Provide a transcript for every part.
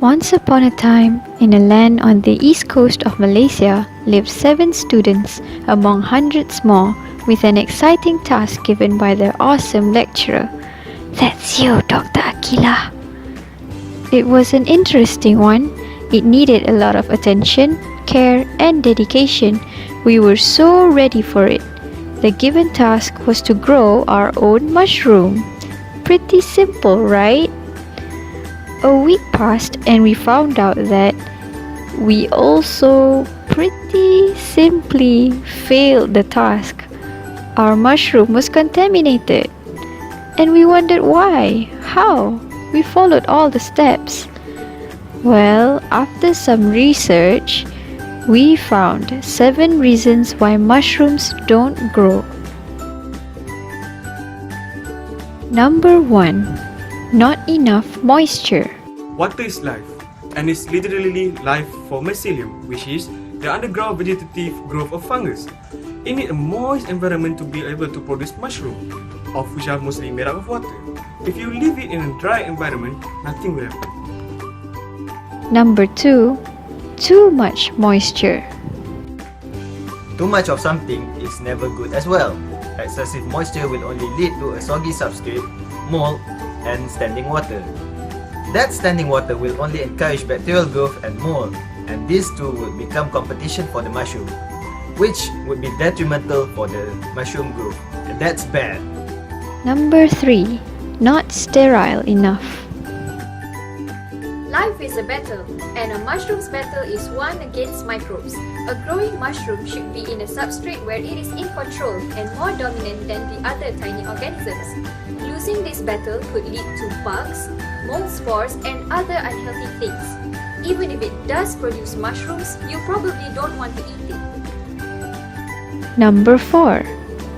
Once upon a time, in a land on the east coast of Malaysia, lived 7 students among hundreds more with an exciting task given by their awesome lecturer. That's you, Dr. Akila. It was an interesting one. It needed a lot of attention, care, and dedication. We were so ready for it. The given task was to grow our own mushroom. Pretty simple, right? A week passed and we found out that we also pretty simply failed the task. Our mushroom was contaminated. And we wondered why, how. We followed all the steps. Well, after some research, we found 7 reasons why mushrooms don't grow. Number 1. Not enough moisture. Water is life, and is literally life for mycelium, which is the underground vegetative growth of fungus. It needs a moist environment to be able to produce mushroom, of which are mostly made up of water. If you leave it in a dry environment, nothing will happen. Number 2. Too much moisture. Too much of something is never good as well. Excessive moisture will only lead to a soggy substrate, mold, and standing water. That standing water will only encourage bacterial growth and mold, and these two will become competition for the mushroom, which would be detrimental for the mushroom growth, and that's bad. Number 3. Not sterile enough. Life is a battle, and a mushroom's battle is one against microbes. A growing mushroom should be in a substrate where it is in control and more dominant than the other tiny organisms. Losing this battle could lead to bugs, mold spores, and other unhealthy things. Even if it does produce mushrooms, you probably don't want to eat it. Number 4.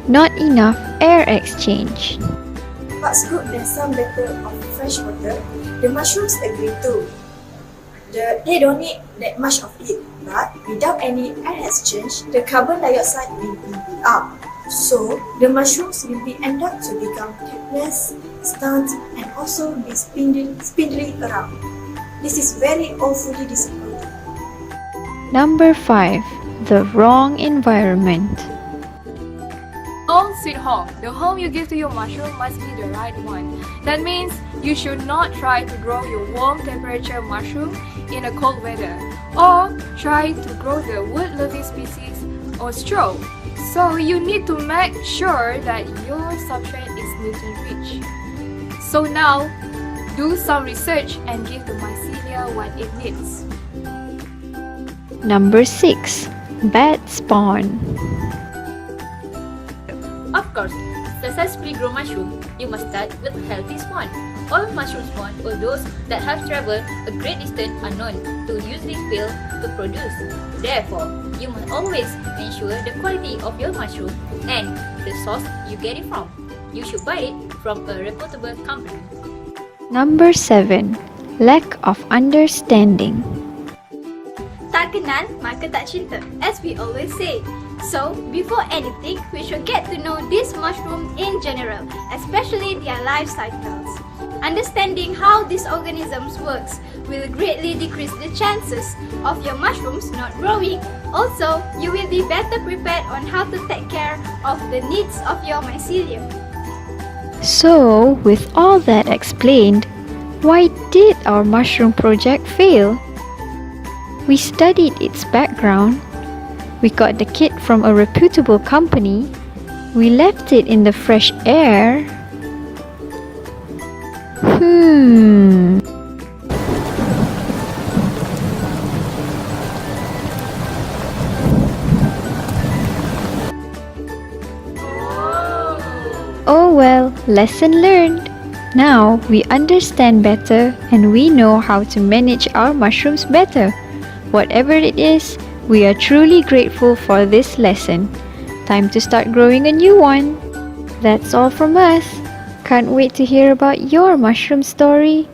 Not enough air exchange. What's good than some better of fresh water? The mushrooms agree too. They don't need that much of it, but without any air exchange, the carbon dioxide will be up. So, the mushrooms will be end up to become toothless, stunned, and also be spindly around. This is very awfully disappointing. Number 5. The wrong environment. Home sweet home. The home you give to your mushroom must be the right one. That means you should not try to grow your warm temperature mushroom in a cold weather, or try to grow the wood-loving species or straw. So you need to make sure that your substrate is nutrient-rich. So now, do some research and give the mycelia what it needs. Number 6. Bad spawn. Of course, to successfully grow mushroom, you must start with a healthy spawn. All mushroom spawn, or those that have traveled a great distance, are known to usually fail to produce. Therefore, you must always ensure the quality of your mushroom and the source you get it from. You should buy it from a reputable company. Number 7. Lack of understanding. Tak kenal, maka tak cinta, as we always say. So, before anything, we should get to know this mushroom in general, especially their life cycles. Understanding how these organisms works will greatly decrease the chances of your mushrooms not growing. Also, you will be better prepared on how to take care of the needs of your mycelium. So, with all that explained, why did our mushroom project fail? We studied its background. We got the kit from a reputable company. We left it in the fresh air. Oh well, lesson learned. Now we understand better and we know how to manage our mushrooms better. Whatever it is, we are truly grateful for this lesson. Time to start growing a new one. That's all from us. Can't wait to hear about your mushroom story.